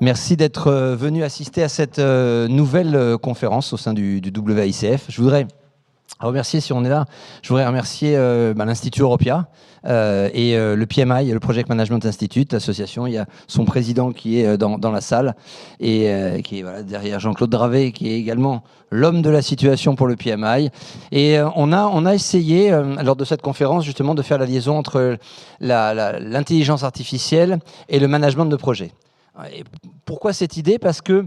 Merci d'être venu assister à cette nouvelle conférence au sein du WICF. Je voudrais remercier, si on est là, je voudrais remercier l'Institut Europia et le PMI, le Project Management Institute, l'association. Il y a son président qui est dans la salle et qui est derrière Jean-Claude Dravet, qui est également l'homme de la situation pour le PMI. Et on a essayé, lors de cette conférence, justement, de faire la liaison entre l'intelligence artificielle et le management de projet. Et pourquoi cette idée? Parce que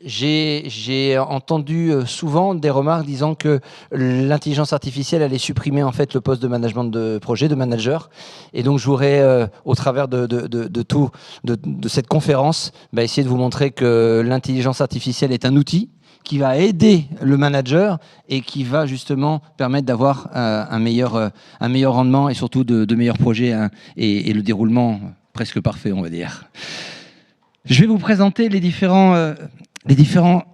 j'ai entendu souvent des remarques disant que l'intelligence artificielle allait supprimer en fait le poste de management de projet, de manager. Et donc je voudrais, au travers de cette conférence, essayer de vous montrer que l'intelligence artificielle est un outil qui va aider le manager et qui va justement permettre d'avoir un meilleur rendement et surtout de meilleurs projets et le déroulement presque parfait, on va dire. Je vais vous présenter les différents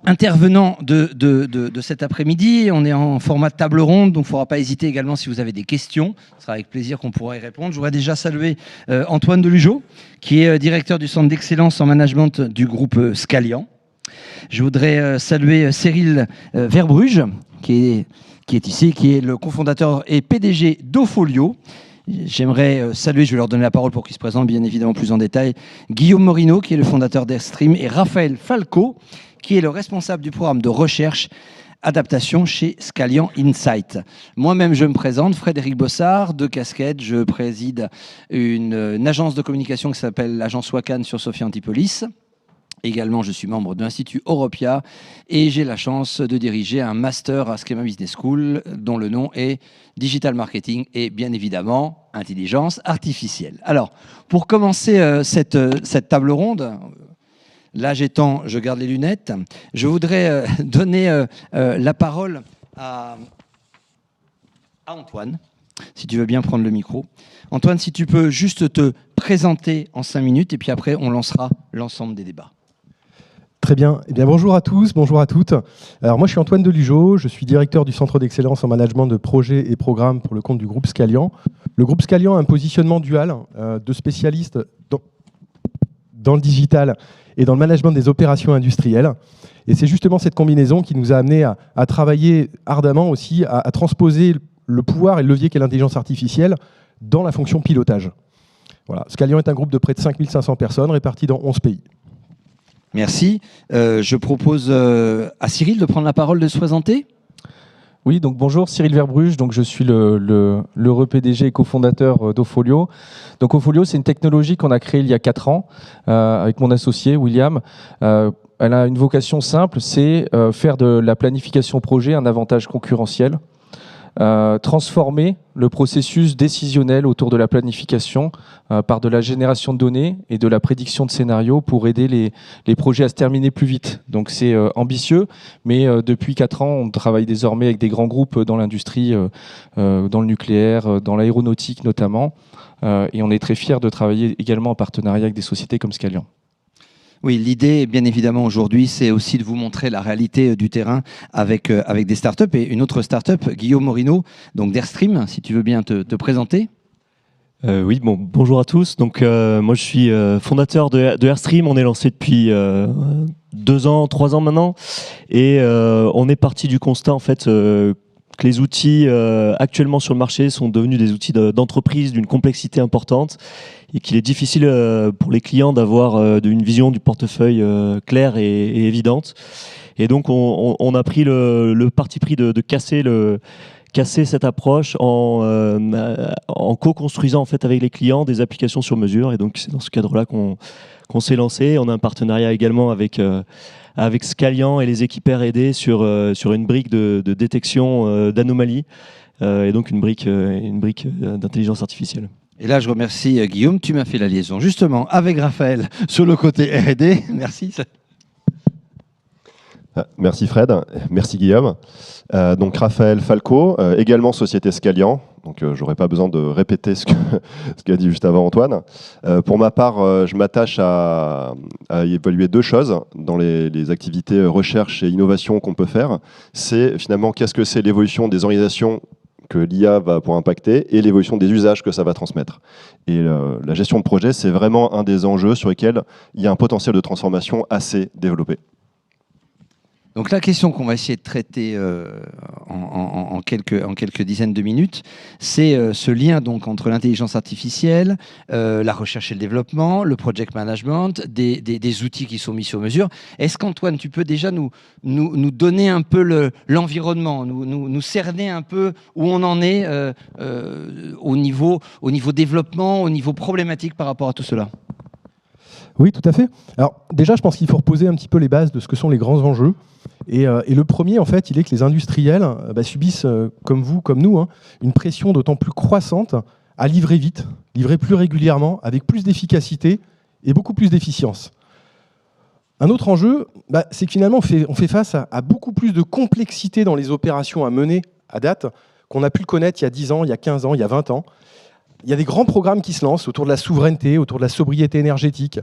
intervenants de cet après-midi. On est en format de table ronde, donc il ne faudra pas hésiter également si vous avez des questions. Ce sera avec plaisir qu'on pourra y répondre. Je voudrais déjà saluer Antoine Delugeot, qui est directeur du Centre d'excellence en management du groupe Scalian. Je voudrais saluer Cyril Verbruge, qui est ici, qui est le cofondateur et PDG d'Ofolio. J'aimerais saluer, je vais leur donner la parole pour qu'ils se présentent bien évidemment plus en détail, Guillaume Morino, qui est le fondateur d'Airstream, et Raphaël Falco, qui est le responsable du programme de recherche adaptation chez Scalian Insight. Moi-même, je me présente, Frédéric Bossard, de casquettes. Je préside une agence de communication qui s'appelle l'agence Wacan sur Sophia Antipolis. Également, je suis membre de l'Institut Europia et j'ai la chance de diriger un master à Schema Business School dont le nom est Digital Marketing et bien évidemment Intelligence Artificielle. Alors, pour commencer cette table ronde, l'âge étant, je garde les lunettes, je voudrais donner la parole à Antoine, si tu veux bien prendre le micro. Antoine, si tu peux juste te présenter en 5 minutes et puis après on lancera l'ensemble des débats. Très bien. Eh bien, bonjour à tous, bonjour à toutes. Alors moi, je suis Antoine Delugeot, je suis directeur du Centre d'excellence en management de projets et programmes pour le compte du groupe Scalian. Le groupe Scalian a un positionnement dual de spécialistes dans le digital et dans le management des opérations industrielles. Et c'est justement cette combinaison qui nous a amené à travailler ardemment aussi, à transposer le pouvoir et le levier qu'est l'intelligence artificielle dans la fonction pilotage. Voilà. Scalian est un groupe de près de 5500 personnes réparties dans 11 pays. Merci. Je propose à Cyril de prendre la parole, de se présenter. Oui, donc bonjour, Cyril Verbruge, donc je suis l'heureux PDG et cofondateur d'Ofolio. Donc Ofolio, c'est une technologie qu'on a créée il y a 4 ans avec mon associé William. Elle a une vocation simple, c'est faire de la planification projet un avantage concurrentiel. Transformer le processus décisionnel autour de la planification par de la génération de données et de la prédiction de scénarios pour aider les projets à se terminer plus vite. Donc c'est ambitieux, mais depuis 4 ans, on travaille désormais avec des grands groupes dans l'industrie, dans le nucléaire, dans l'aéronautique notamment, et on est très fiers de travailler également en partenariat avec des sociétés comme Scalian. Oui, l'idée, bien évidemment, aujourd'hui, c'est aussi de vous montrer la réalité du terrain avec des startups. Et une autre startup, Guillaume Morino, donc d'Airstream, si tu veux bien te présenter. Oui, bonjour à tous. Donc, moi, je suis fondateur de Airstream. On est lancé depuis 2 ans, 3 ans maintenant. Et on est parti du constat, en fait, que les outils actuellement sur le marché sont devenus des outils d'entreprise d'une complexité importante et qu'il est difficile pour les clients d'avoir une vision du portefeuille claire et évidente. Et donc, on a pris le parti pris de casser cette approche en co-construisant en fait avec les clients des applications sur mesure. Et donc, c'est dans ce cadre-là qu'on s'est lancé. On a un partenariat également avec Scalian et les équipes R&D sur une brique de détection d'anomalies et donc une brique d'intelligence artificielle. Et là, je remercie Guillaume, tu m'as fait la liaison justement avec Raphaël sur le côté R&D. Merci. Merci Fred, merci Guillaume. Donc Raphaël Falco, également société Scalian. Donc j'aurais pas besoin de répéter ce qu'a dit juste avant Antoine. Pour ma part, je m'attache à évaluer 2 choses dans les activités recherche et innovation qu'on peut faire. C'est finalement qu'est-ce que c'est l'évolution des organisations que l'IA va pouvoir impacter et l'évolution des usages que ça va transmettre. Et la gestion de projet, c'est vraiment un des enjeux sur lesquels il y a un potentiel de transformation assez développé. Donc la question qu'on va essayer de traiter en quelques dizaines de minutes, c'est ce lien donc entre l'intelligence artificielle, la recherche et le développement, le project management, des outils qui sont mis sur mesure. Est-ce qu'Antoine, tu peux déjà nous donner un peu l'environnement, nous cerner un peu où on en est au niveau développement, au niveau problématique par rapport à tout cela? Oui, tout à fait. Alors déjà, je pense qu'il faut reposer un petit peu les bases de ce que sont les grands enjeux. Et le premier, en fait, il est que les industriels subissent, comme vous, comme nous, une pression d'autant plus croissante à livrer vite, livrer plus régulièrement, avec plus d'efficacité et beaucoup plus d'efficience. Un autre enjeu, c'est que finalement, on fait face à beaucoup plus de complexité dans les opérations à mener à date qu'on a pu le connaître il y a 10 ans, il y a 15 ans, il y a 20 ans. Il y a des grands programmes qui se lancent autour de la souveraineté, autour de la sobriété énergétique.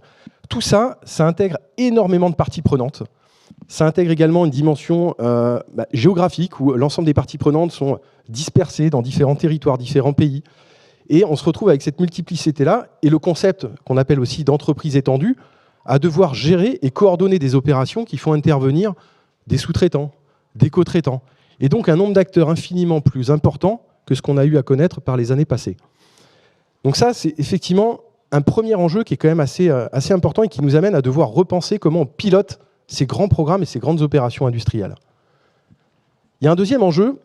Tout ça, ça intègre énormément de parties prenantes. Ça intègre également une dimension géographique où l'ensemble des parties prenantes sont dispersées dans différents territoires, différents pays. Et on se retrouve avec cette multiplicité-là et le concept qu'on appelle aussi d'entreprise étendue à devoir gérer et coordonner des opérations qui font intervenir des sous-traitants, des co-traitants. Et donc un nombre d'acteurs infiniment plus important que ce qu'on a eu à connaître par les années passées. Donc ça, c'est effectivement un premier enjeu qui est quand même assez important et qui nous amène à devoir repenser comment on pilote ces grands programmes et ces grandes opérations industrielles. Il y a un deuxième enjeu,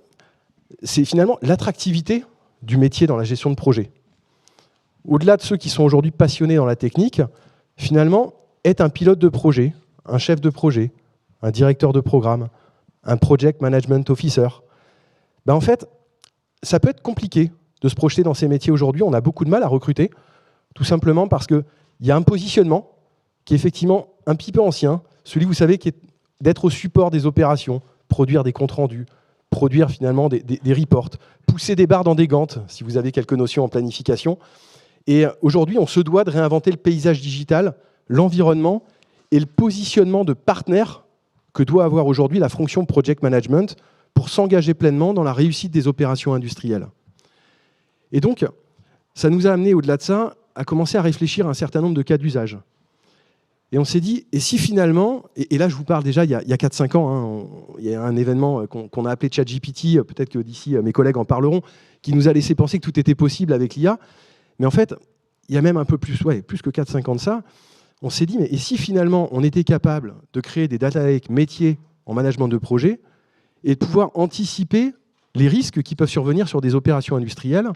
c'est finalement l'attractivité du métier dans la gestion de projet. Au-delà de ceux qui sont aujourd'hui passionnés dans la technique, finalement, être un pilote de projet, un chef de projet, un directeur de programme, un project management officer, en fait, ça peut être compliqué de se projeter dans ces métiers aujourd'hui. On a beaucoup de mal à recruter, tout simplement parce qu'il y a un positionnement qui est effectivement un petit peu ancien, celui, vous savez, qui est d'être au support des opérations, produire des comptes rendus, produire finalement des reports, pousser des barres dans des gantes, si vous avez quelques notions en planification. Et aujourd'hui, on se doit de réinventer le paysage digital, l'environnement et le positionnement de partenaire que doit avoir aujourd'hui la fonction project management pour s'engager pleinement dans la réussite des opérations industrielles. Et donc, ça nous a amené, au-delà de ça, à commencer à réfléchir à un certain nombre de cas d'usage. Et on s'est dit, et si finalement, et là je vous parle déjà il y a 4-5 ans, il y a un événement qu'on a appelé ChatGPT, peut-être que d'ici mes collègues en parleront, qui nous a laissé penser que tout était possible avec l'IA. Mais en fait, il y a même un peu plus que 4-5 ans de ça, on s'est dit, mais et si finalement on était capable de créer des data lakes métiers en management de projet et de pouvoir anticiper les risques qui peuvent survenir sur des opérations industrielles,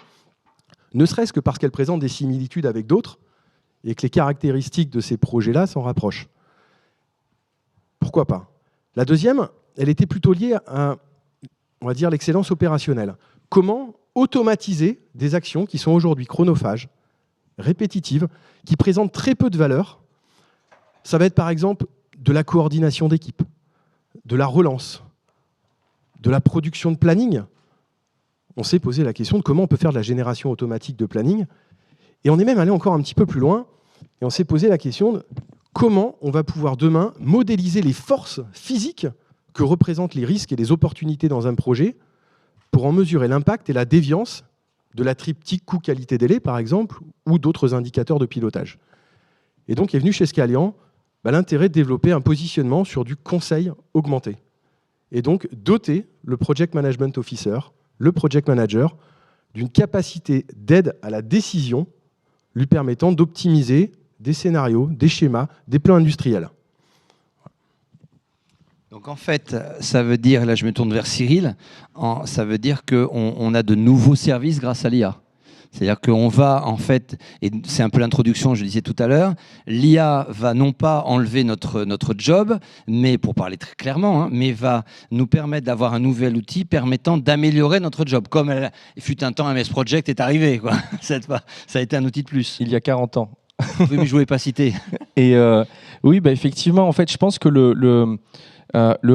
ne serait-ce que parce qu'elles présentent des similitudes avec d'autres, et que les caractéristiques de ces projets-là s'en rapprochent. Pourquoi pas? La deuxième, elle était plutôt liée à, on va dire, l'excellence opérationnelle. Comment automatiser des actions qui sont aujourd'hui chronophages, répétitives, qui présentent très peu de valeur? Ça va être par exemple de la coordination d'équipe, de la relance, de la production de planning. On s'est posé la question de comment on peut faire de la génération automatique de planning. Et on est même allé encore un petit peu plus loin et on s'est posé la question de comment on va pouvoir demain modéliser les forces physiques que représentent les risques et les opportunités dans un projet pour en mesurer l'impact et la déviance de la triptyque coût-qualité-délai, par exemple, ou d'autres indicateurs de pilotage. Et donc est venu chez Scalian l'intérêt de développer un positionnement sur du conseil augmenté. Et donc doter le Project Management Officer, le Project Manager, d'une capacité d'aide à la décision lui permettant d'optimiser des scénarios, des schémas, des plans industriels. Donc en fait, ça veut dire, là je me tourne vers Cyril, ça veut dire qu'on a de nouveaux services grâce à l'IA. C'est-à-dire qu'on va en fait, et c'est un peu l'introduction, je le disais tout à l'heure, l'IA va non pas enlever notre job, mais pour parler très clairement, mais va nous permettre d'avoir un nouvel outil permettant d'améliorer notre job. Comme il fut un temps, MS Project est arrivé, quoi. Ça a été un outil de plus. Il y a 40 ans. Oui, mais je ne voulais pas citer. Et oui, effectivement, en fait, je pense que le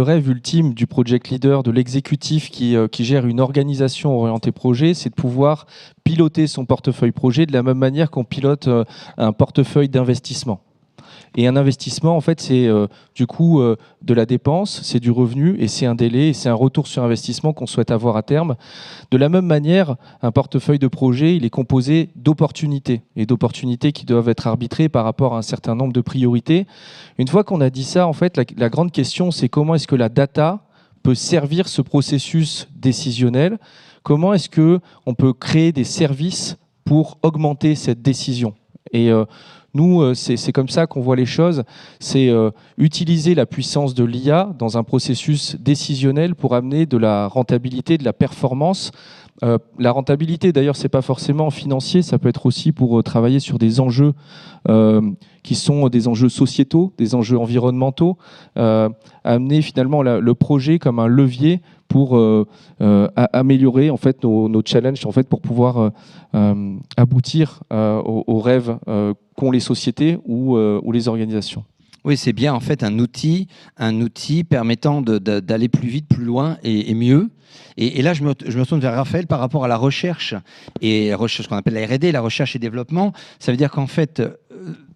rêve ultime du project leader, de l'exécutif qui gère une organisation orientée projet, c'est de pouvoir piloter son portefeuille projet de la même manière qu'on pilote un portefeuille d'investissement. Et un investissement, en fait, c'est du coup de la dépense, c'est du revenu et c'est un délai et c'est un retour sur investissement qu'on souhaite avoir à terme. De la même manière, un portefeuille de projet, il est composé d'opportunités et d'opportunités qui doivent être arbitrées par rapport à un certain nombre de priorités. Une fois qu'on a dit ça, en fait, la grande question, c'est comment est-ce que la data peut servir ce processus décisionnel? Comment est-ce qu'on peut créer des services pour augmenter cette décision? Et nous, c'est comme ça qu'on voit les choses. C'est utiliser la puissance de l'IA dans un processus décisionnel pour amener de la rentabilité, de la performance. La rentabilité, d'ailleurs, c'est pas forcément financier, ça peut être aussi pour travailler sur des enjeux qui sont des enjeux sociétaux, des enjeux environnementaux, amener finalement le projet comme un levier pour améliorer en fait nos challenges en fait pour pouvoir aboutir aux rêves qu'ont les sociétés ou les organisations. Oui, c'est bien en fait un outil permettant d'aller plus vite, plus loin et mieux. Et là, je me tourne vers Raphaël par rapport à la recherche et ce qu'on appelle la R&D, la recherche et développement. Ça veut dire qu'en fait,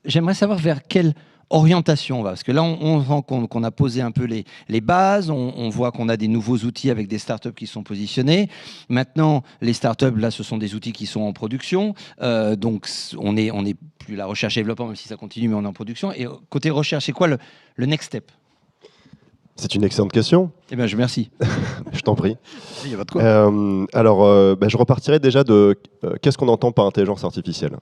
j'aimerais savoir vers quelle orientation on va. Parce que là, on voit qu'on a posé un peu les bases, on voit qu'on a des nouveaux outils avec des startups qui sont positionnés. Maintenant, les startups, là, ce sont des outils qui sont en production. Donc, on est plus la recherche et développement, même si ça continue, mais on est en production. Et côté recherche, c'est quoi le next step? C'est une excellente question. Eh bien, je remercie. Je t'en prie. Il y a pas de quoi. Je repartirai déjà de qu'est-ce qu'on entend par intelligence artificielle.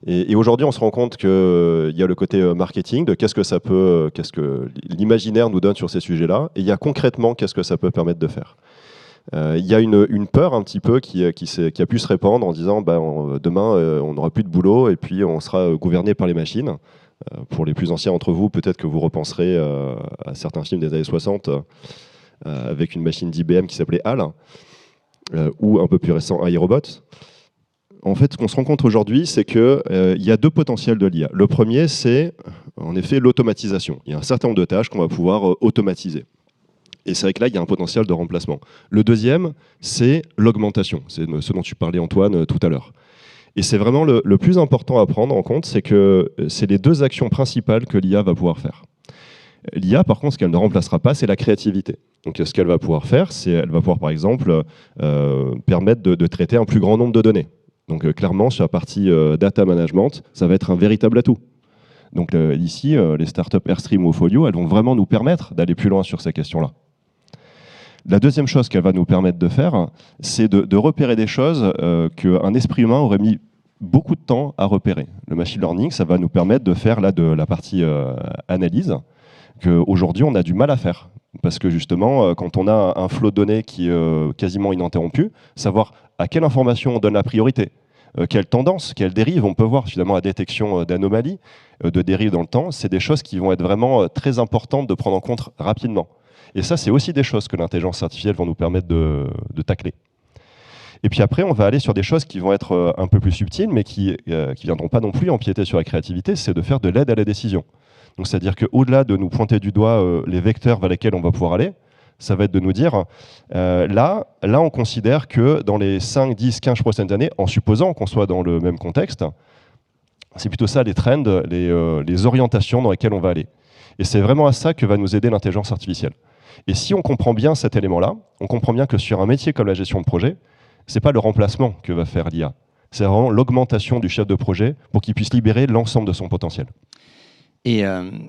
Et aujourd'hui, on se rend compte qu'il y a le côté marketing, de qu'est-ce que l'imaginaire nous donne sur ces sujets-là, et il y a concrètement qu'est-ce que ça peut permettre de faire. Il y a une peur un petit peu qui a pu se répandre en disant demain, on n'aura plus de boulot et puis on sera gouverné par les machines. Pour les plus anciens d'entre vous, peut-être que vous repenserez à certains films des années 60 avec une machine d'IBM qui s'appelait HAL, ou un peu plus récent, iRobot. En fait, ce qu'on se rend compte aujourd'hui, c'est qu'il y a deux potentiels de l'IA. Le premier, c'est en effet l'automatisation. Il y a un certain nombre de tâches qu'on va pouvoir automatiser. Et c'est vrai que là, il y a un potentiel de remplacement. Le deuxième, c'est l'augmentation. C'est ce dont tu parlais, Antoine, tout à l'heure. Et c'est vraiment le plus important à prendre en compte, c'est que c'est les deux actions principales que l'IA va pouvoir faire. L'IA, par contre, ce qu'elle ne remplacera pas, c'est la créativité. Donc, ce qu'elle va pouvoir faire, c'est elle va pouvoir, par exemple, permettre de traiter un plus grand nombre de données. Donc, clairement, sur la partie data management, ça va être un véritable atout. Donc, ici, les startups Airstream ou Folio, elles vont vraiment nous permettre d'aller plus loin sur ces questions-là. La deuxième chose qu'elle va nous permettre de faire, c'est de repérer des choses qu'un esprit humain aurait mis beaucoup de temps à repérer. Le machine learning, ça va nous permettre de faire là, de la partie analyse qu'aujourd'hui on a du mal à faire. Parce que justement, quand on a un flot de données qui est quasiment ininterrompu, savoir à quelle information on donne la priorité, quelle tendance, quelle dérive, on peut voir finalement la détection d'anomalies, de dérives dans le temps, c'est des choses qui vont être vraiment très importantes de prendre en compte rapidement. Et ça, c'est aussi des choses que l'intelligence artificielle va nous permettre de tacler. Et puis après, on va aller sur des choses qui vont être un peu plus subtiles, mais qui viendront pas non plus empiéter sur la créativité, c'est de faire de l'aide à la décision. Donc, c'est-à-dire qu'au-delà de nous pointer du doigt les vecteurs vers lesquels on va pouvoir aller, ça va être de nous dire, là, on considère que dans les 5, 10, 15 prochaines années, en supposant qu'on soit dans le même contexte, c'est plutôt ça les trends, les orientations dans lesquelles on va aller. Et c'est vraiment à ça que va nous aider l'intelligence artificielle. Et si on comprend bien cet élément-là, on comprend bien que sur un métier comme la gestion de projet, ce n'est pas le remplacement que va faire l'IA, c'est vraiment l'augmentation du chef de projet pour qu'il puisse libérer l'ensemble de son potentiel. Et on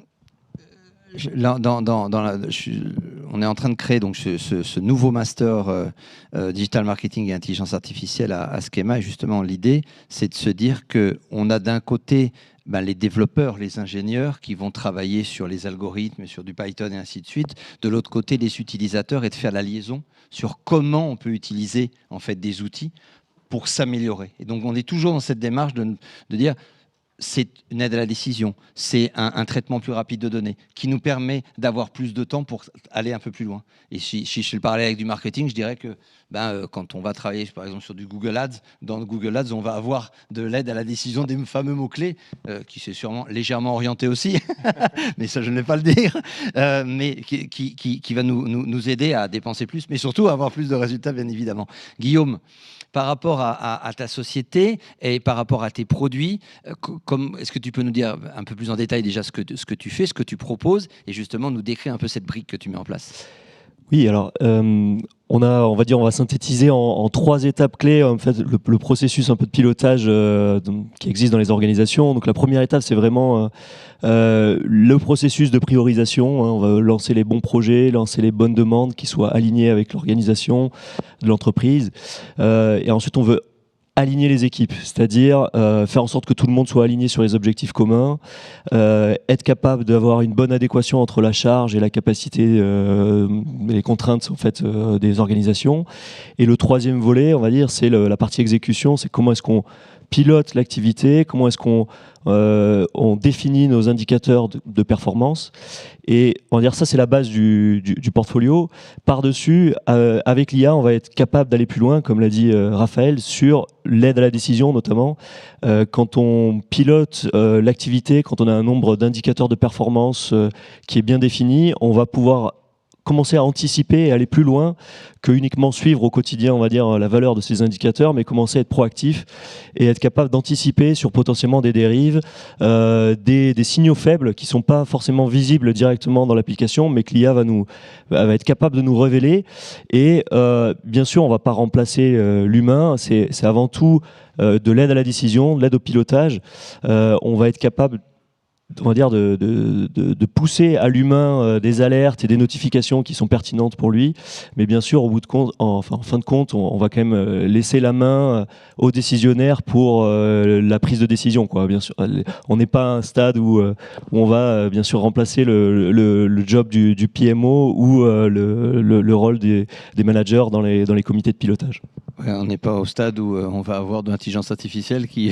est en train de créer donc ce nouveau master digital marketing et intelligence artificielle à Schema. Et justement, l'idée, c'est de se dire qu'on a d'un côté les développeurs, les ingénieurs qui vont travailler sur les algorithmes, sur du Python et ainsi de suite. De l'autre côté, les utilisateurs, et de faire la liaison sur comment on peut utiliser en fait des outils pour s'améliorer. Et donc, on est toujours dans cette démarche de dire c'est une aide à la décision, c'est un traitement plus rapide de données qui nous permet d'avoir plus de temps pour aller un peu plus loin. Et si je fais le parallèle avec du marketing, je dirais que quand on va travailler par exemple sur du Google Ads, dans Google Ads, on va avoir de l'aide à la décision des fameux mots-clés, qui c'est sûrement légèrement orienté aussi, mais ça je ne vais pas le dire, mais qui va nous aider à dépenser plus, mais surtout à avoir plus de résultats bien évidemment. Guillaume, par rapport à ta société et par rapport à tes produits, est-ce que tu peux nous dire un peu plus en détail déjà ce que tu fais, ce que tu proposes, et justement nous décrire un peu cette brique que tu mets en place? Oui, alors on va synthétiser en 3 étapes clés en fait le processus un peu de pilotage qui existe dans les organisations. Donc la première étape, c'est vraiment le processus de priorisation. On va lancer les bons projets, lancer les bonnes demandes qui soient alignées avec l'organisation de l'entreprise. Et ensuite, on veut aligner les équipes, c'est-à-dire faire en sorte que tout le monde soit aligné sur les objectifs communs, être capable d'avoir une bonne adéquation entre la charge et la capacité, les contraintes en fait des organisations. Et le 3e volet, on va dire, c'est la partie exécution, c'est comment est-ce qu'on pilote l'activité, comment est-ce qu'on on définit nos indicateurs de performance. Et on va dire ça, c'est la base du portfolio. Par-dessus, avec l'IA, on va être capable d'aller plus loin, comme l'a dit Raphaël, sur l'aide à la décision notamment. Quand on pilote l'activité, quand on a un nombre d'indicateurs de performance qui est bien défini, on va pouvoir commencer à anticiper et aller plus loin que uniquement suivre au quotidien, on va dire, la valeur de ces indicateurs, mais commencer à être proactif et être capable d'anticiper sur potentiellement des dérives, des signaux faibles qui ne sont pas forcément visibles directement dans l'application, mais que l'IA va être capable de nous révéler. Et bien sûr, on ne va pas remplacer l'humain, c'est avant tout de l'aide à la décision, de l'aide au pilotage. On va être capable, on va dire, de pousser à l'humain des alertes et des notifications qui sont pertinentes pour lui. Mais bien sûr, au bout de compte, en fin de compte, on va quand même laisser la main aux décisionnaires pour la prise de décision, quoi. Bien sûr, on n'est pas à un stade où on va bien sûr remplacer le job du PMO ou le rôle des managers dans les comités de pilotage. Ouais, on n'est pas au stade où on va avoir de l'intelligence artificielle qui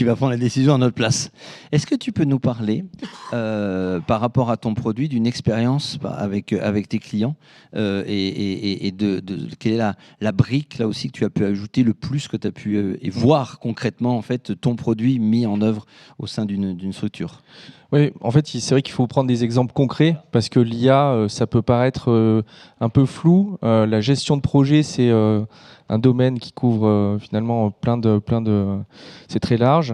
va prendre les décisions à notre place. Est-ce que tu peux nous parler, par rapport à ton produit, d'une expérience avec tes clients et de quelle est la brique là aussi que tu as pu ajouter le plus que tu as pu et voir concrètement en fait ton produit mis en œuvre au sein d'une structure? Oui, en fait, c'est vrai qu'il faut prendre des exemples concrets parce que l'IA, ça peut paraître un peu flou. La gestion de projet, c'est un domaine qui couvre finalement plein de. C'est très large.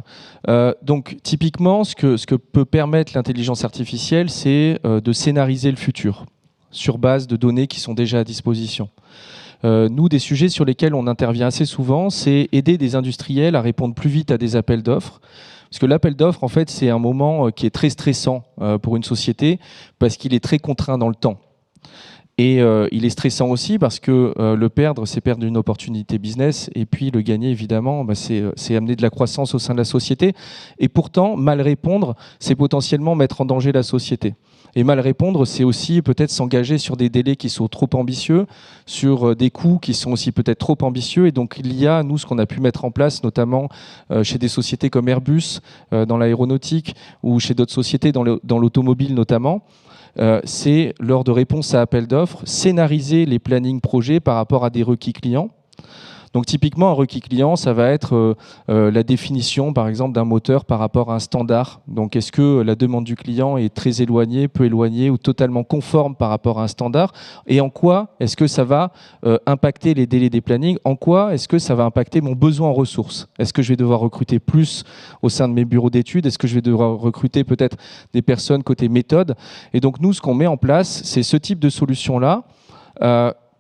Donc, typiquement, ce que peut permettre l'intelligence artificielle, c'est de scénariser le futur sur base de données qui sont déjà à disposition. Nous, des sujets sur lesquels on intervient assez souvent, c'est aider des industriels à répondre plus vite à des appels d'offres. Parce que l'appel d'offres, en fait, c'est un moment qui est très stressant pour une société parce qu'il est très contraint dans le temps. Et il est stressant aussi parce que le perdre, c'est perdre une opportunité business. Et puis le gagner, évidemment, c'est amener de la croissance au sein de la société. Et pourtant, mal répondre, c'est potentiellement mettre en danger la société. Et mal répondre, c'est aussi peut-être s'engager sur des délais qui sont trop ambitieux, sur des coûts qui sont aussi peut-être trop ambitieux. Et donc, il y a, nous, ce qu'on a pu mettre en place, notamment chez des sociétés comme Airbus, dans l'aéronautique, ou chez d'autres sociétés, dans l'automobile notamment, c'est, lors de réponse à appel d'offres, scénariser les plannings projets par rapport à des requis clients. Donc typiquement, un requis client, ça va être la définition, par exemple, d'un moteur par rapport à un standard. Donc est-ce que la demande du client est très éloignée, peu éloignée ou totalement conforme par rapport à un standard? Et en quoi est-ce que ça va impacter les délais des plannings? En quoi est-ce que ça va impacter mon besoin en ressources? Est-ce que je vais devoir recruter plus au sein de mes bureaux d'études? Est-ce que je vais devoir recruter peut-être des personnes côté méthode? Et donc nous, ce qu'on met en place, c'est ce type de solution-là.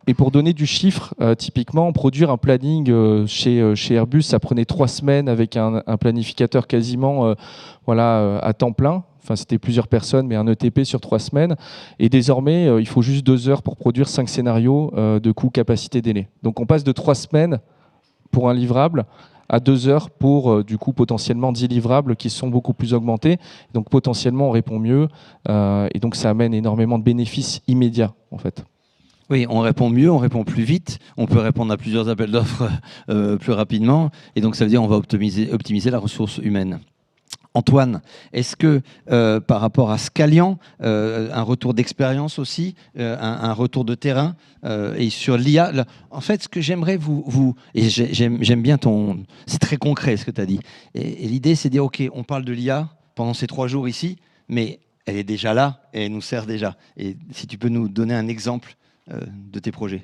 Et pour donner du chiffre, typiquement, produire un planning chez Airbus, ça prenait 3 semaines avec un planificateur quasiment à temps plein. Enfin, c'était plusieurs personnes, mais un ETP sur 3 semaines. Et désormais, il faut juste 2 heures pour produire 5 scénarios de coût, capacité, délai. Donc on passe de 3 semaines pour un livrable à 2 heures pour, du coup, potentiellement 10 livrables qui sont beaucoup plus augmentés. Donc potentiellement, on répond mieux. Et donc ça amène énormément de bénéfices immédiats, en fait. Oui, on répond mieux, on répond plus vite, on peut répondre à plusieurs appels d'offres plus rapidement, et donc ça veut dire qu'on va optimiser la ressource humaine. Antoine, est-ce que par rapport à Scalian, un retour d'expérience aussi, un retour de terrain, et sur l'IA, en fait, ce que j'aimerais et j'aime bien c'est très concret ce que tu as dit, et l'idée c'est de dire, ok, on parle de l'IA pendant ces 3 jours ici, mais elle est déjà là, et elle nous sert déjà. Et si tu peux nous donner un exemple de tes projets.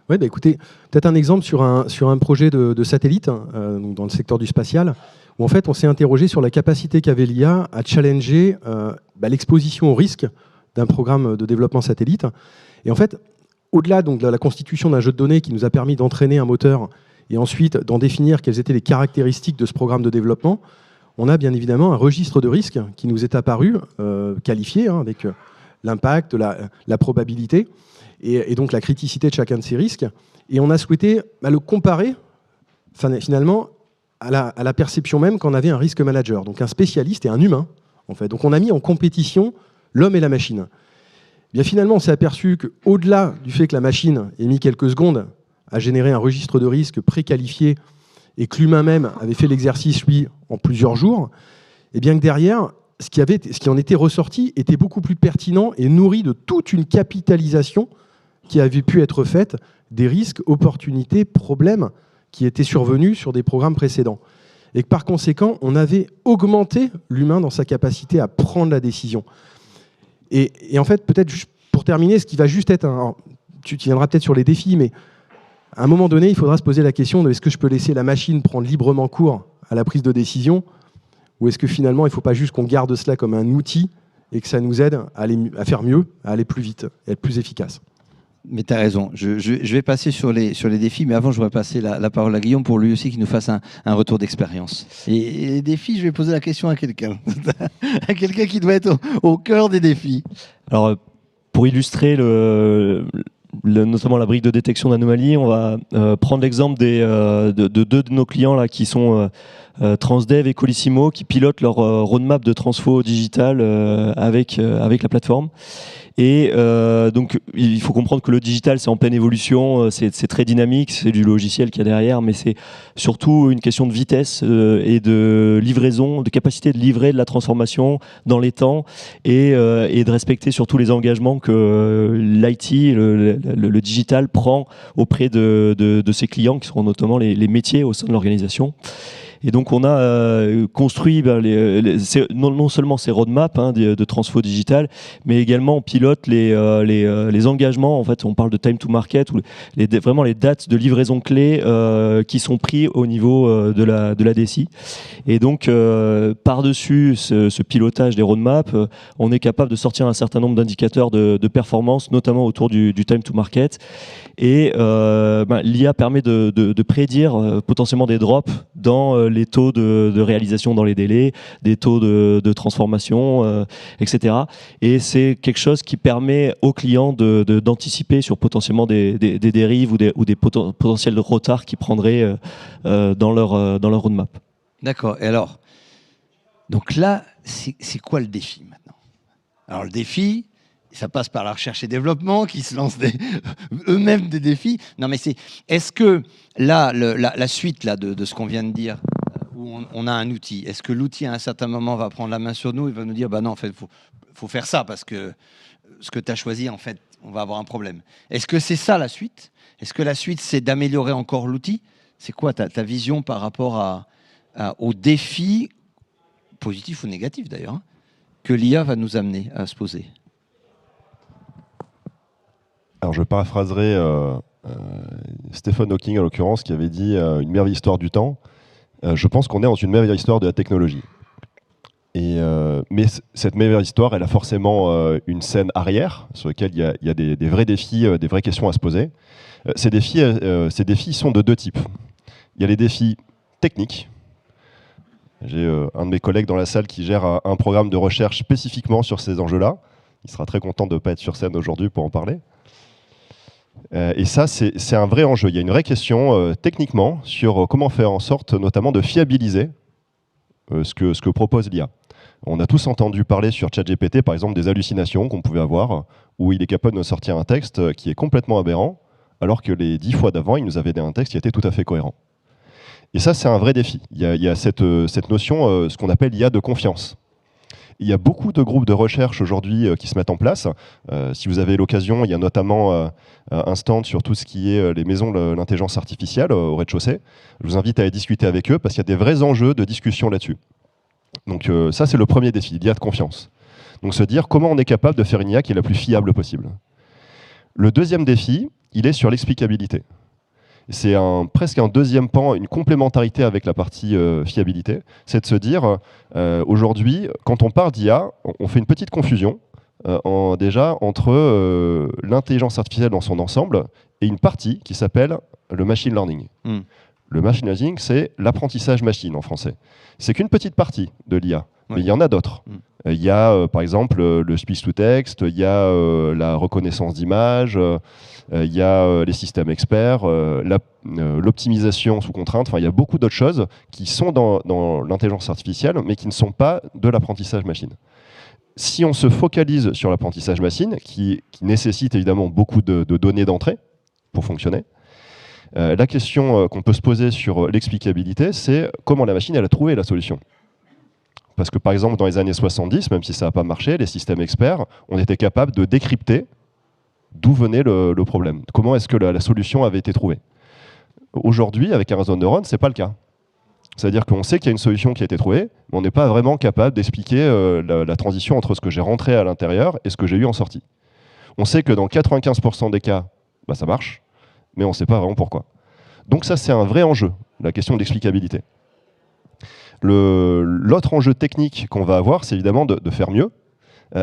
Oui, écoutez, peut-être un exemple sur un projet de satellite donc dans le secteur du spatial, où en fait on s'est interrogé sur la capacité qu'avait l'IA à challenger l'exposition au risque d'un programme de développement satellite. Et en fait, au-delà donc, de la constitution d'un jeu de données qui nous a permis d'entraîner un moteur et ensuite d'en définir quelles étaient les caractéristiques de ce programme de développement, on a bien évidemment un registre de risques qui nous est apparu, qualifié, avec l'impact, la probabilité, et donc la criticité de chacun de ces risques. Et on a souhaité le comparer finalement à la perception même qu'en avait un risque manager, donc un spécialiste et un humain, en fait. Donc on a mis en compétition l'homme et la machine. Bien, finalement, on s'est aperçu qu'au-delà du fait que la machine ait mis quelques secondes à générer un registre de risque préqualifié et que l'humain même avait fait l'exercice, lui, en plusieurs jours, et bien que derrière, ce qui en était ressorti était beaucoup plus pertinent et nourri de toute une capitalisation qui avait pu être faite des risques, opportunités, problèmes qui étaient survenus sur des programmes précédents. Et que par conséquent, on avait augmenté l'humain dans sa capacité à prendre la décision. Et en fait, peut-être pour terminer, ce qui va juste être tu viendras peut-être sur les défis, mais à un moment donné, il faudra se poser la question de est-ce que je peux laisser la machine prendre librement cours à la prise de décision, ou est-ce que finalement, il ne faut pas juste qu'on garde cela comme un outil et que ça nous aide à faire mieux, à aller plus vite, à être plus efficace. Mais tu as raison. Je vais passer sur les défis, mais avant, je voudrais passer la parole à Guillaume pour lui aussi qui nous fasse un retour d'expérience. Et les défis, je vais poser la question à quelqu'un. À quelqu'un qui doit être au cœur des défis. Alors, pour illustrer notamment la brique de détection d'anomalies, on va prendre l'exemple de deux de nos clients là, qui sont Transdev et Colissimo, qui pilotent leur roadmap de transfo digital avec la plateforme. Et donc, il faut comprendre que le digital, c'est en pleine évolution, c'est très dynamique, c'est du logiciel qu'il y a derrière, mais c'est surtout une question de vitesse et de livraison, de capacité de livrer de la transformation dans les temps et de respecter surtout les engagements que l'IT, le digital prend auprès de ses clients, qui seront notamment les métiers au sein de l'organisation. Et donc on a construit non seulement ces roadmaps de transfo digital, mais également on pilote les engagements. En fait, on parle de time to market, ou vraiment les dates de livraison clés qui sont pris au niveau de la DSI. Et donc par-dessus ce pilotage des roadmaps, on est capable de sortir un certain nombre d'indicateurs de performance, notamment autour du time to market. Et l'IA permet de prédire potentiellement des drops dans les taux de réalisation dans les délais, des taux de transformation, etc. Et c'est quelque chose qui permet aux clients d'anticiper sur potentiellement des dérives ou des potentiels retards qu'ils prendraient dans leur roadmap. D'accord. Et alors, donc là, c'est quoi le défi maintenant? Alors le défi, ça passe par la recherche et développement, qui se lancent eux-mêmes des défis. Non, mais est-ce que là, la suite là, de ce qu'on vient de dire, où on a un outil, est-ce que l'outil, à un certain moment, va prendre la main sur nous et va nous dire, bah non, en fait, faut faire ça, parce que ce que tu as choisi, en fait, on va avoir un problème. Est-ce que c'est ça la suite? Est-ce que la suite, c'est d'améliorer encore l'outil? C'est quoi ta vision par rapport aux défis, positifs ou négatifs d'ailleurs, que l'IA va nous amener à se poser? Alors je paraphraserai Stephen Hawking en l'occurrence, qui avait dit une merveilleuse histoire du temps. Je pense qu'on est dans une merveilleuse histoire de la technologie. Mais cette merveilleuse histoire, elle a forcément une scène arrière sur laquelle il y a des vrais défis, des vraies questions à se poser. Ces défis sont de deux types. Il y a les défis techniques. J'ai un de mes collègues dans la salle qui gère un programme de recherche spécifiquement sur ces enjeux-là. Il sera très content de ne pas être sur scène aujourd'hui pour en parler. Et ça, c'est un vrai enjeu. Il y a une vraie question techniquement sur comment faire en sorte notamment de fiabiliser ce que propose l'IA. On a tous entendu parler sur ChatGPT, par exemple, des hallucinations qu'on pouvait avoir, où il est capable de sortir un texte qui est complètement aberrant, alors que les 10 fois d'avant, il nous avait donné un texte qui était tout à fait cohérent. Et ça, c'est un vrai défi. Il y a cette notion, ce qu'on appelle l'IA de confiance. Il y a beaucoup de groupes de recherche aujourd'hui qui se mettent en place. Si vous avez l'occasion, il y a notamment un stand sur tout ce qui est les maisons de l'intelligence artificielle au rez-de-chaussée. Je vous invite à aller discuter avec eux parce qu'il y a des vrais enjeux de discussion là-dessus. Donc ça, c'est le premier défi, l'IA de confiance. Donc se dire comment on est capable de faire une IA qui est la plus fiable possible. Le deuxième défi, il est sur l'explicabilité. C'est presque un deuxième pan, une complémentarité avec la partie fiabilité. C'est de se dire, aujourd'hui, quand on parle d'IA, on fait une petite confusion déjà entre l'intelligence artificielle dans son ensemble et une partie qui s'appelle le machine learning. Le machine learning, c'est l'apprentissage machine en français. C'est qu'une petite partie de l'IA, mais il y en a d'autres. Il y a par exemple le speech-to-text, il y a la reconnaissance d'images, il y a les systèmes experts, l'optimisation sous contrainte. Enfin, il y a beaucoup d'autres choses qui sont dans l'intelligence artificielle, mais qui ne sont pas de l'apprentissage machine. Si on se focalise sur l'apprentissage machine, qui nécessite évidemment beaucoup de données d'entrée pour fonctionner, la question qu'on peut se poser sur l'explicabilité, c'est comment la machine elle a trouvé la solution. Parce que par exemple, dans les années 70, même si ça n'a pas marché, les systèmes experts, on était capable de décrypter d'où venait le problème. Comment est-ce que la solution avait été trouvée. Aujourd'hui, avec un réseau de neurones, ce n'est pas le cas. C'est-à-dire qu'on sait qu'il y a une solution qui a été trouvée, mais on n'est pas vraiment capable d'expliquer la transition entre ce que j'ai rentré à l'intérieur et ce que j'ai eu en sortie. On sait que dans 95% des cas, ça marche, mais on ne sait pas vraiment pourquoi. Donc ça, c'est un vrai enjeu, la question de l'explicabilité. L'autre enjeu technique qu'on va avoir, c'est évidemment de faire mieux.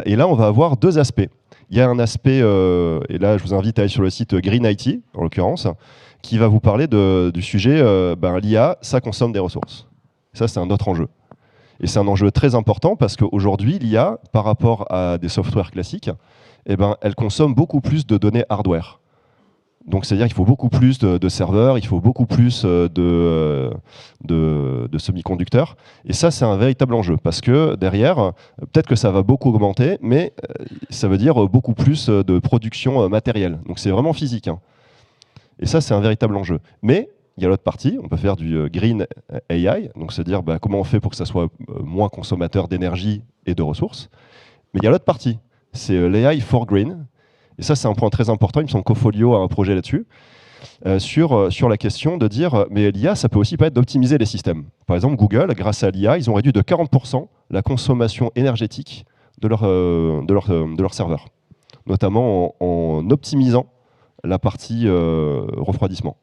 Et là, on va avoir deux aspects. Il y a un aspect, et là, je vous invite à aller sur le site Green IT, en l'occurrence, qui va vous parler du sujet, l'IA, ça consomme des ressources. Ça, c'est un autre enjeu. Et c'est un enjeu très important parce qu'aujourd'hui, l'IA, par rapport à des softwares classiques, elle consomme beaucoup plus de données hardware. Donc, c'est-à-dire qu'il faut beaucoup plus de serveurs, il faut beaucoup plus de semi-conducteurs. Et ça, c'est un véritable enjeu. Parce que derrière, peut-être que ça va beaucoup augmenter, mais ça veut dire beaucoup plus de production matérielle. Donc, c'est vraiment physique. Et ça, c'est un véritable enjeu. Mais il y a l'autre partie, on peut faire du green AI, donc c'est-à-dire comment on fait pour que ça soit moins consommateur d'énergie et de ressources. Mais il y a l'autre partie, c'est l'AI for green. Et ça, c'est un point très important. Il me semble qu'Opholio a un projet là-dessus, sur la question de dire, mais l'IA, ça peut aussi permettre d'optimiser les systèmes. Par exemple, Google, grâce à l'IA, ils ont réduit de 40% la consommation énergétique de leur serveur, notamment en optimisant la partie refroidissement.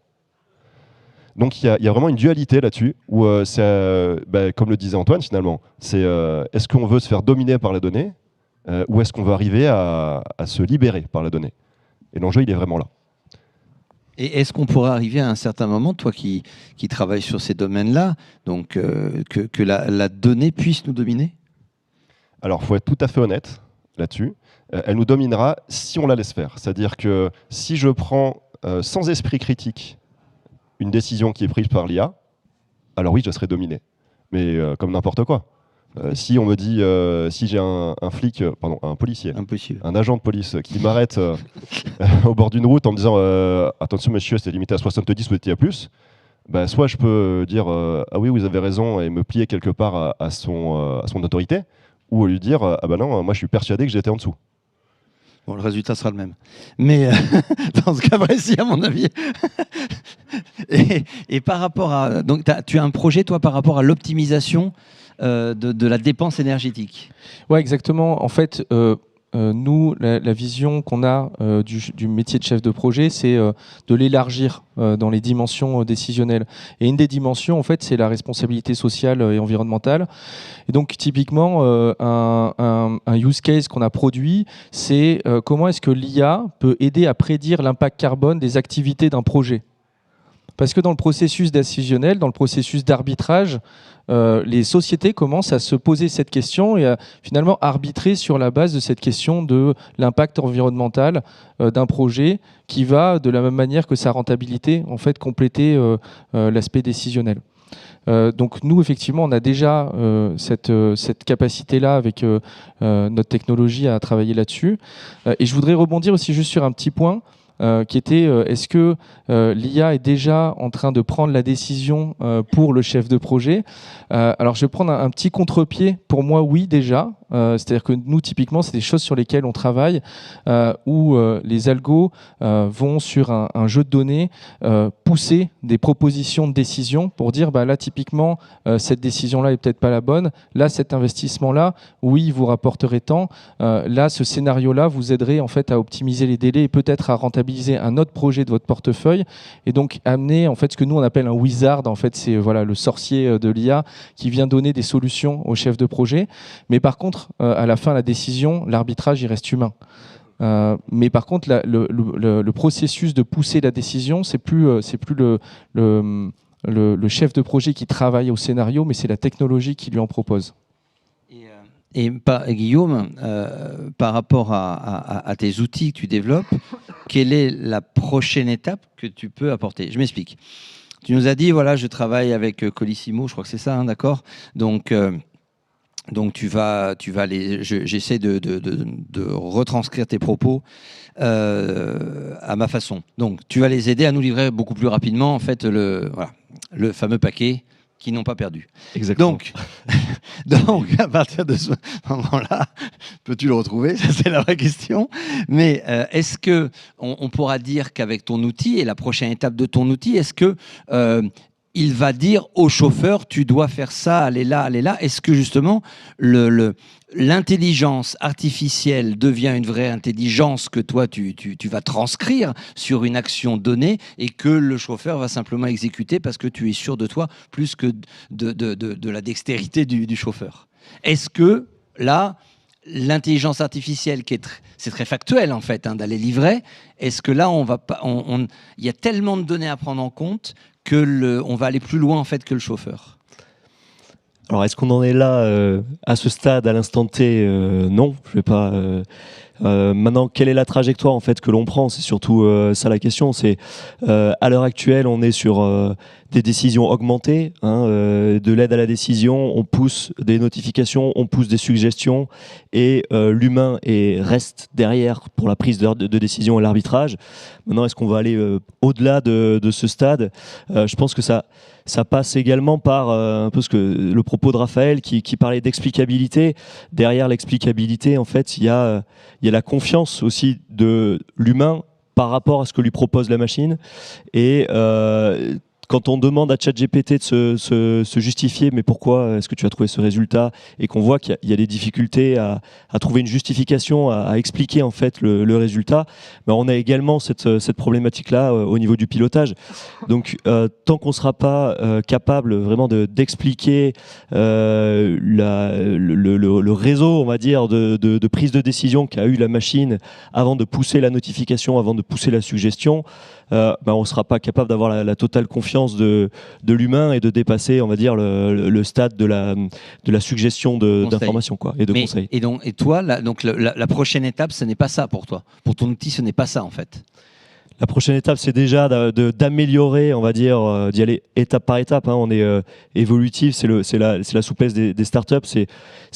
Donc il y a vraiment une dualité là-dessus, où comme le disait Antoine finalement, c'est est-ce qu'on veut se faire dominer par les données ou est-ce qu'on veut arriver à se libérer par la donnée. Et l'enjeu, il est vraiment là. Et est-ce qu'on pourrait arriver à un certain moment, toi qui travailles sur ces domaines-là, donc que la donnée puisse nous dominer? Alors, il faut être tout à fait honnête là-dessus. Elle nous dominera si on la laisse faire. C'est-à-dire que si je prends sans esprit critique une décision qui est prise par l'IA, alors oui, je serai dominé. Mais comme n'importe quoi. Si on me dit, si j'ai un policier, un agent de police qui m'arrête au bord d'une route en me disant attention monsieur, c'est limité à 70, vous étiez à plus, soit je peux dire ah oui, vous avez raison et me plier quelque part à son autorité, ou lui dire ah bah non, moi je suis persuadé que j'étais en dessous. Bon, le résultat sera le même. Mais dans ce cas précis, à mon avis. et par rapport à... Donc, tu as un projet, toi, par rapport à l'optimisation de la dépense énergétique. Ouais, exactement. En fait, nous, la vision qu'on a du métier de chef de projet, c'est de l'élargir dans les dimensions décisionnelles. Et une des dimensions, en fait, c'est la responsabilité sociale et environnementale. Et donc, typiquement, un use case qu'on a produit, c'est comment est-ce que l'IA peut aider à prédire l'impact carbone des activités d'un projet. Parce que dans le processus décisionnel, dans le processus d'arbitrage, les sociétés commencent à se poser cette question et à finalement arbitrer sur la base de cette question de l'impact environnemental d'un projet qui va, de la même manière que sa rentabilité, en fait, compléter l'aspect décisionnel. Donc nous, effectivement, on a déjà cette capacité-là avec notre technologie à travailler là-dessus. Et je voudrais rebondir aussi juste sur un petit point. Qui était est-ce que l'IA est déjà en train de prendre la décision pour le chef de projet. Alors je vais prendre un petit contre-pied. Pour moi, oui, déjà. C'est-à-dire que nous, typiquement, c'est des choses sur lesquelles on travaille, où les algos vont sur un jeu de données pousser des propositions de décision pour dire, bah, là, typiquement, cette décision-là est peut-être pas la bonne. Là, cet investissement-là, oui, vous rapporterez tant. Là, ce scénario-là vous aiderait en fait à optimiser les délais et peut-être à rentabiliser un autre projet de votre portefeuille. Et donc amener en fait ce que nous on appelle un wizard. En fait, c'est voilà le sorcier de l'IA qui vient donner des solutions aux chefs de projet. Mais par contre, à la fin, la décision, l'arbitrage, il reste humain. Mais par contre, le processus de pousser la décision, c'est plus le chef de projet qui travaille au scénario, mais c'est la technologie qui lui en propose. Et Guillaume, par rapport à tes outils que tu développes, quelle est la prochaine étape que tu peux apporter? Je m'explique. Tu nous as dit, voilà, je travaille avec Colissimo, je crois que c'est ça, hein, d'accord? Donc j'essaie de retranscrire tes propos à ma façon. Donc tu vas les aider à nous livrer beaucoup plus rapidement en fait le fameux paquet qu'ils n'ont pas perdu. Exactement. Donc à partir de ce moment-là, peux-tu le retrouver? Ça c'est la vraie question. Mais est-ce que on pourra dire qu'avec ton outil et la prochaine étape de ton outil, est-ce que il va dire au chauffeur, tu dois faire ça, allez là. Est-ce que justement l'intelligence artificielle devient une vraie intelligence que toi tu vas transcrire sur une action donnée et que le chauffeur va simplement exécuter parce que tu es sûr de toi plus que de la dextérité du chauffeur? Est-ce que là, l'intelligence artificielle, c'est très factuel en fait, hein, d'aller livrer, est-ce que là il y a tellement de données à prendre en compte on va aller plus loin en fait que le chauffeur? Alors, est-ce qu'on en est là à ce stade, à l'instant T? Non, je vais pas. Maintenant, quelle est la trajectoire en fait que l'on prend? C'est surtout ça la question. C'est à l'heure actuelle, on est sur des décisions augmentées, hein, de l'aide à la décision. On pousse des notifications, on pousse des suggestions, et l'humain reste derrière pour la prise de décision et l'arbitrage. Maintenant, est-ce qu'on va aller au-delà de ce stade? Je pense que ça passe également par un peu le propos de Raphaël qui parlait d'explicabilité. Derrière l'explicabilité, en fait, il y a la confiance aussi de l'humain par rapport à ce que lui propose la machine. Et quand on demande à ChatGPT de se justifier, mais pourquoi est-ce que tu as trouvé ce résultat, et qu'on voit qu'il y a des difficultés à trouver une justification, à expliquer en fait le résultat, ben on a également cette problématique-là au niveau du pilotage. Donc tant qu'on ne sera pas capable vraiment d'expliquer le réseau, on va dire, de prise de décision qu'a eu la machine avant de pousser la notification, avant de pousser la suggestion, on ne sera pas capable d'avoir la totale confiance de l'humain et de dépasser, on va dire, le stade de la suggestion d'information, quoi, et de conseils. Et toi, la prochaine étape, ce n'est pas ça pour toi. Pour ton outil, ce n'est pas ça en fait. La prochaine étape, c'est déjà d'améliorer, on va dire, d'y aller étape par étape. Hein. On est évolutif, c'est la souplesse des startups, c'est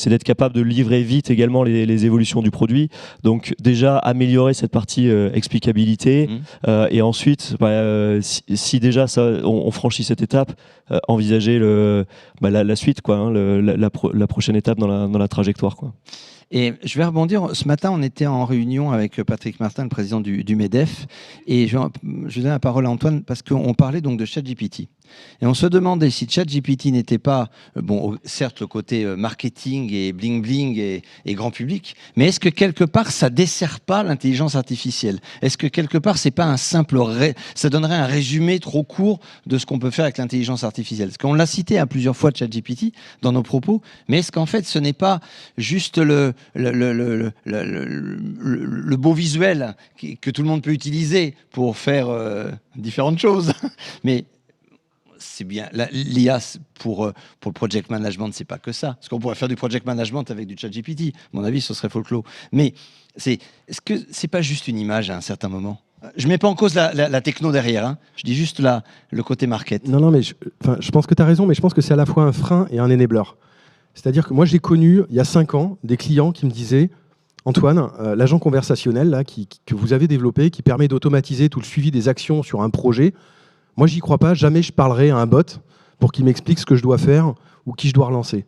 d'être capable de livrer vite également les évolutions du produit. Donc déjà, améliorer cette partie explicabilité. Et ensuite, si déjà on franchit cette étape, envisager la suite, quoi, hein, la prochaine étape dans la trajectoire, quoi. Et je vais rebondir. Ce matin, on était en réunion avec Patrick Martin, le président du MEDEF, et je donne la parole à Antoine parce qu'on parlait donc de ChatGPT. Et on se demandait si ChatGPT n'était pas, certes le côté marketing et bling-bling et grand public, mais est-ce que quelque part ça dessert pas l'intelligence artificielle? Est-ce que quelque part c'est pas un simple ça donnerait un résumé trop court de ce qu'on peut faire avec l'intelligence artificielle? Parce qu'on l'a cité à plusieurs fois ChatGPT dans nos propos, mais est-ce qu'en fait ce n'est pas juste le beau visuel que tout le monde peut utiliser pour faire différentes choses, mais c'est bien. L'IA pour le project management, c'est pas que ça. Parce qu'on pourrait faire du project management avec du ChatGPT. À mon avis, ce serait folklore. Mais est-ce que c'est pas juste une image à un certain moment? Je mets pas en cause la techno derrière. Hein. Je dis juste le côté market. Non, mais je pense que tu as raison, mais je pense que c'est à la fois un frein et un enabler. C'est-à-dire que moi, j'ai connu, il y a 5 ans, des clients qui me disaient « Antoine, l'agent conversationnel là, que vous avez développé, qui permet d'automatiser tout le suivi des actions sur un projet, moi, j'y crois pas. Jamais je parlerai à un bot pour qu'il m'explique ce que je dois faire ou qui je dois relancer. »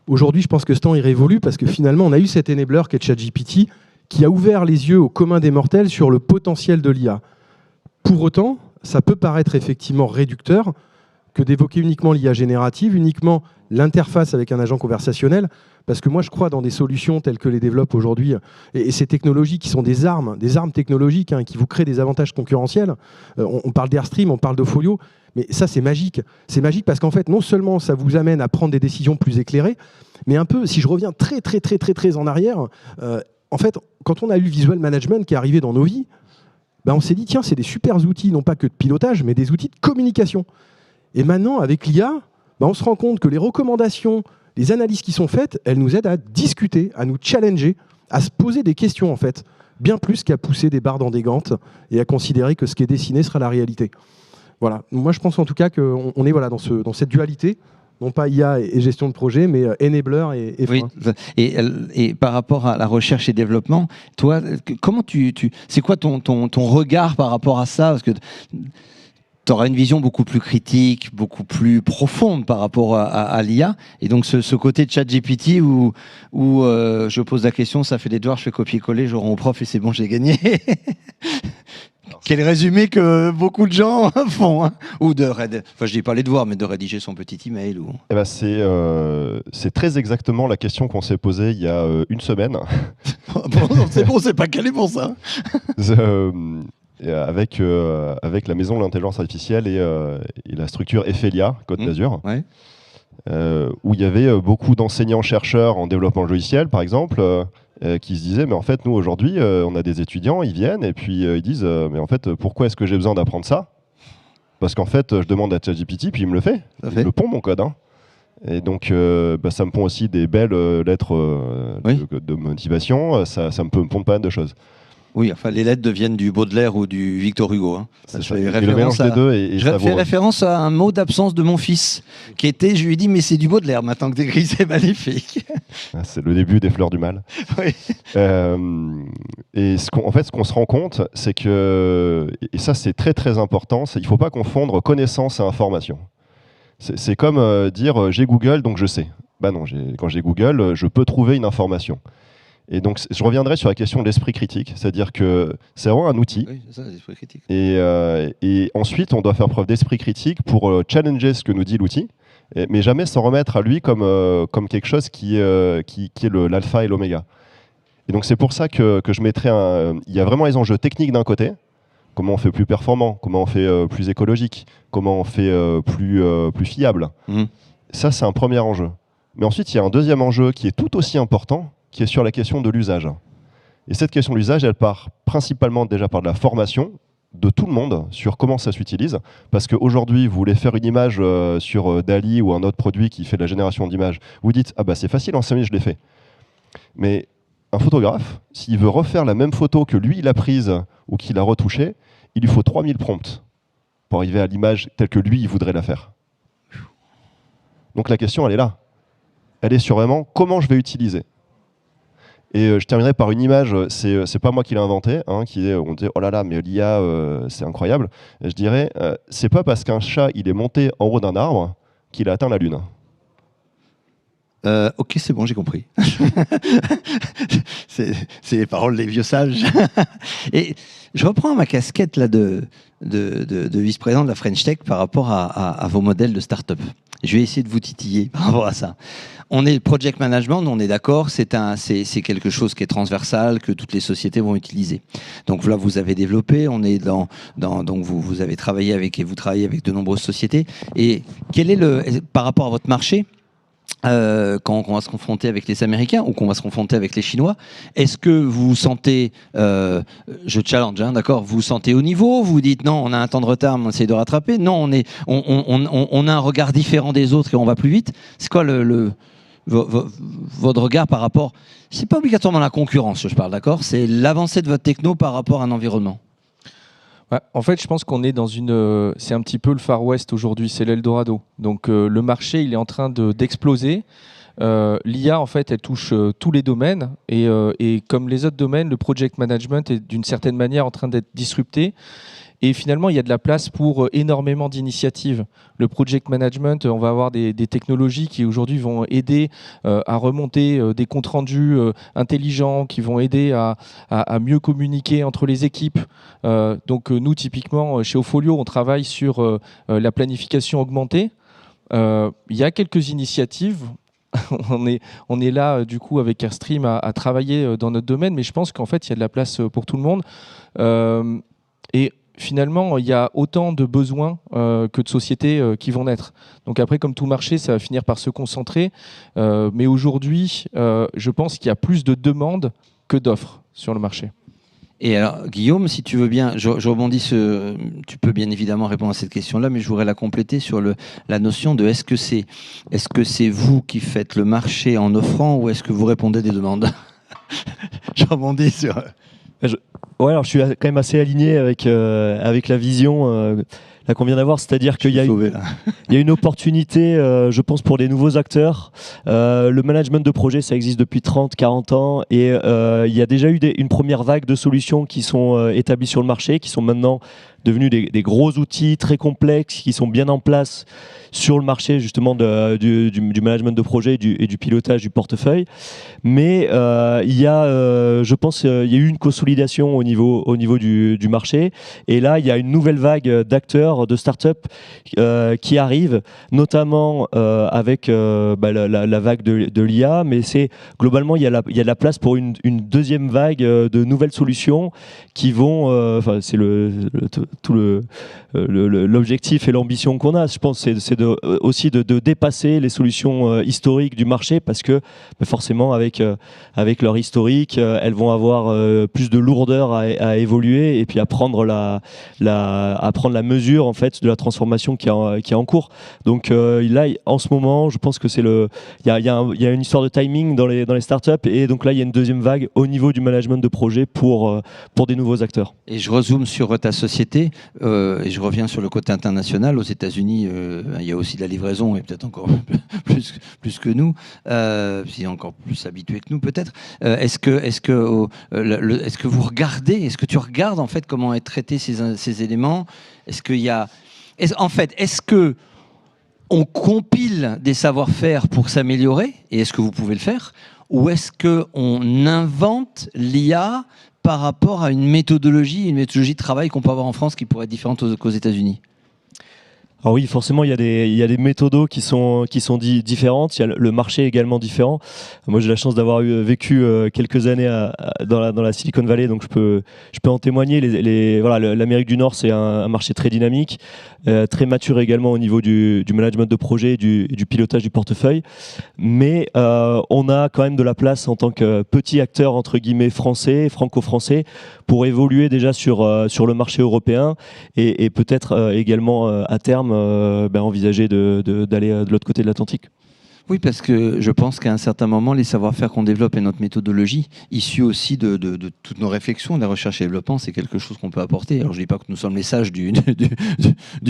Aujourd'hui, je pense que ce temps est révolu parce que finalement, on a eu cet enabler qui est ChatGPT qui a ouvert les yeux au commun des mortels sur le potentiel de l'IA. Pour autant, ça peut paraître effectivement réducteur que d'évoquer uniquement l'IA générative, uniquement l'interface avec un agent conversationnel, parce que moi je crois dans des solutions telles que les développent aujourd'hui, et ces technologies qui sont des armes technologiques qui vous créent des avantages concurrentiels. On parle d'Airstream, on parle d'Opholio, mais ça c'est magique. C'est magique parce qu'en fait, non seulement ça vous amène à prendre des décisions plus éclairées, mais un peu, si je reviens très en arrière, en fait, quand on a eu le visual management qui est arrivé dans nos vies, ben on s'est dit, tiens, c'est des super outils, non pas que de pilotage, mais des outils de communication. Et maintenant, avec l'IA, ben on se rend compte que les recommandations, les analyses qui sont faites, elles nous aident à discuter, à nous challenger, à se poser des questions, en fait, bien plus qu'à pousser des barres dans des gantes et à considérer que ce qui est dessiné sera la réalité. Voilà. Moi, je pense en tout cas qu'on est dans cette dualité, non pas IA et gestion de projet, mais enabler et frein. Oui, et par rapport à la recherche et développement, toi, comment c'est quoi ton regard par rapport à ça? Parce que tu auras une vision beaucoup plus critique, beaucoup plus profonde par rapport à l'IA. Et donc, ce côté de ChatGPT où je pose la question, ça fait des devoirs, je fais copier-coller, je rends au prof et c'est bon, j'ai gagné. Quel résumé que beaucoup de gens font. Ou enfin, je dis pas les devoirs, mais de rédiger son petit email. Eh ben c'est très exactement la question qu'on s'est posée il y a une semaine. C'est bon, c'est pas calé pour ça. Avec la maison de l'intelligence artificielle et la structure Ephelia, Côte d'Azur, ouais. Où il y avait beaucoup d'enseignants-chercheurs en développement logiciel, par exemple, qui se disaient, mais en fait, nous, aujourd'hui, on a des étudiants, ils viennent, et puis ils disent, mais en fait, pourquoi est-ce que j'ai besoin d'apprendre ça? Parce qu'en fait, je demande à ChatGPT, puis il me le fait. Il me pond mon code. Et donc, ça me pond aussi des belles lettres de motivation, ça me peut me pondre pas mal de choses. Oui, enfin, les lettres deviennent du Baudelaire ou du Victor Hugo. Ça fait référence des deux et je fais référence à un mot d'absence de mon fils, qui était, je lui ai dit, mais c'est du Baudelaire, maintenant que t'écris, c'est magnifique. C'est le début des fleurs du mal. Oui. Et ce qu'on se rend compte, c'est que, et ça c'est très important, il ne faut pas confondre connaissance et information. C'est comme dire j'ai Google, donc je sais. Bah non, quand j'ai Google, je peux trouver une information. Et donc, je reviendrai sur la question de l'esprit critique, c'est-à-dire que c'est vraiment un outil. Oui, c'est ça, l'esprit critique. Et ensuite, on doit faire preuve d'esprit critique pour challenger ce que nous dit l'outil, mais jamais s'en remettre à lui comme quelque chose qui est l'alpha et l'oméga. Et donc, c'est pour ça que je mettrais il y a vraiment les enjeux techniques d'un côté, comment on fait plus performant, comment on fait plus écologique, comment on fait plus fiable. Ça, c'est un premier enjeu. Mais ensuite, il y a un deuxième enjeu qui est tout aussi important, qui est sur la question de l'usage. Et cette question de l'usage, elle part principalement déjà par de la formation de tout le monde sur comment ça s'utilise. Parce qu'aujourd'hui, vous voulez faire une image sur DALL-E ou un autre produit qui fait de la génération d'images. Vous dites, ah bah c'est facile, en 5 minutes je l'ai fait. Mais un photographe, s'il veut refaire la même photo que lui, il a prise ou qu'il a retouchée, il lui faut 3000 prompts pour arriver à l'image telle que lui, il voudrait la faire. Donc la question, elle est là. Elle est sur vraiment comment je vais utiliser. Et je terminerai par une image, c'est pas moi qui l'ai inventée, on dit oh là là, mais l'IA, c'est incroyable. Et je dirais, c'est pas parce qu'un chat il est monté en haut d'un arbre qu'il a atteint la Lune. Ok, c'est bon, j'ai compris. c'est les paroles des vieux sages. Et je reprends ma casquette là, de vice-président de la French Tech par rapport à vos modèles de start-up. Je vais essayer de vous titiller par rapport à ça. On est le project management, on est d'accord, c'est quelque chose qui est transversal, que toutes les sociétés vont utiliser. Donc là, vous avez développé, on est donc vous avez travaillé avec et vous travaillez avec de nombreuses sociétés. Et quel est par rapport à votre marché, quand on va se confronter avec les Américains ou qu'on va se confronter avec les Chinois, est-ce que vous vous sentez, je challenge, d'accord, vous vous sentez au niveau, vous dites non, on a un temps de retard, mais on essaie de rattraper, non, on a un regard différent des autres et on va plus vite. C'est quoi votre regard par rapport, c'est pas obligatoirement la concurrence, je parle, d'accord, c'est l'avancée de votre techno par rapport à un environnement. Ouais, en fait, je pense qu'on est c'est un petit peu le Far West aujourd'hui, c'est l'Eldorado. Donc le marché, il est en train d'exploser. L'IA, en fait, elle touche tous les domaines et comme les autres domaines, le project management est d'une certaine manière en train d'être disrupté. Et finalement, il y a de la place pour énormément d'initiatives. Le project management, on va avoir des technologies qui aujourd'hui vont aider à remonter des comptes rendus intelligents, qui vont aider à mieux communiquer entre les équipes. Donc nous, typiquement, chez Ofolio, on travaille sur la planification augmentée. Il y a quelques initiatives. on est là, du coup, avec Airstream, à travailler dans notre domaine, mais je pense qu'en fait, il y a de la place pour tout le monde. Et finalement, il y a autant de besoins que de sociétés qui vont naître. Donc après, comme tout marché, ça va finir par se concentrer. Mais aujourd'hui, je pense qu'il y a plus de demandes que d'offres sur le marché. Et alors, Guillaume, si tu veux bien, je rebondis, tu peux bien évidemment répondre à cette question-là, mais je voudrais la compléter sur la notion de est-ce que c'est vous qui faites le marché en offrant ou est-ce que vous répondez des demandes? Je rebondis sur... Ouais, alors je suis quand même assez aligné avec la vision là qu'on vient d'avoir, c'est-à-dire qu'il y a une opportunité, je pense, pour les nouveaux acteurs. Le management de projet, ça existe depuis 30, 40 ans et il y a déjà eu une première vague de solutions qui sont établies sur le marché, qui sont maintenant devenus des gros outils très complexes qui sont bien en place sur le marché justement du management de projet et du pilotage du portefeuille. Mais il y a, je pense, il y a eu une consolidation au niveau du marché. Et là, il y a une nouvelle vague d'acteurs, de start-up qui arrivent, notamment avec la vague de l'IA. Mais c'est globalement, il y a de la place pour une deuxième vague de nouvelles solutions qui vont, c'est tout l'objectif et l'ambition qu'on a, je pense, c'est aussi de dépasser les solutions historiques du marché parce que forcément avec leur historique, elles vont avoir plus de lourdeur à évoluer et puis à prendre la mesure en fait de la transformation qui est en cours. Donc là, en ce moment, je pense que il y a une histoire de timing dans les startups et donc là il y a une deuxième vague au niveau du management de projet pour des nouveaux acteurs. Et je rezoome sur ta société et je reviens sur le côté international. Aux États-Unis, il y a aussi de la livraison et peut-être encore plus que nous, si encore plus habitué que nous peut-être. Est-ce que vous regardez, est-ce que tu regardes en fait comment est traité ces éléments? Est-ce que on compile des savoir-faire pour s'améliorer et est-ce que vous pouvez le faire? Ou est-ce qu'on invente l'IA par rapport à une méthodologie de travail qu'on peut avoir en France qui pourrait être différente qu'aux États-Unis? Alors oui, forcément, il y a des méthodos qui sont différentes. Il y a le marché également différent. Moi, j'ai la chance d'avoir vécu quelques années dans la Silicon Valley, donc je peux en témoigner. Voilà, l'Amérique du Nord, c'est un marché très dynamique, très mature également au niveau du management de projet, du pilotage du portefeuille. Mais on a quand même de la place en tant que petit acteur entre guillemets français, franco-français, pour évoluer déjà sur le marché européen et peut-être également à terme envisager d'aller de l'autre côté de l'Atlantique. Oui, parce que je pense qu'à un certain moment, les savoir-faire qu'on développe et notre méthodologie, issue aussi de toutes nos réflexions, de la recherche et développement, c'est quelque chose qu'on peut apporter. Alors je ne dis pas que nous sommes les sages du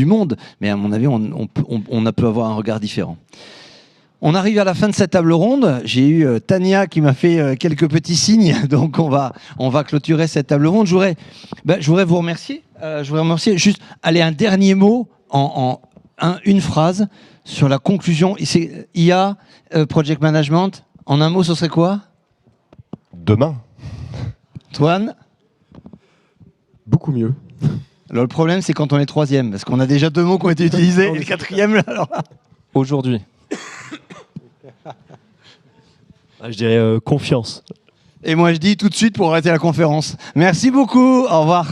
monde, mais à mon avis, on peut avoir un regard différent. On arrive à la fin de cette table ronde. J'ai eu Tania qui m'a fait quelques petits signes, donc on va clôturer cette table ronde. Je voudrais vous remercier. Juste, allez, un dernier mot une phrase sur la conclusion. C'est IA, Project Management. En un mot, ce serait quoi? Demain. Toine? Beaucoup mieux. Alors le problème, c'est quand on est troisième, parce qu'on a déjà 2 mots qui ont été utilisés, et le quatrième, là, alors là. Aujourd'hui. Je dirais confiance. Et moi, je dis tout de suite pour arrêter la conférence. Merci beaucoup. Au revoir.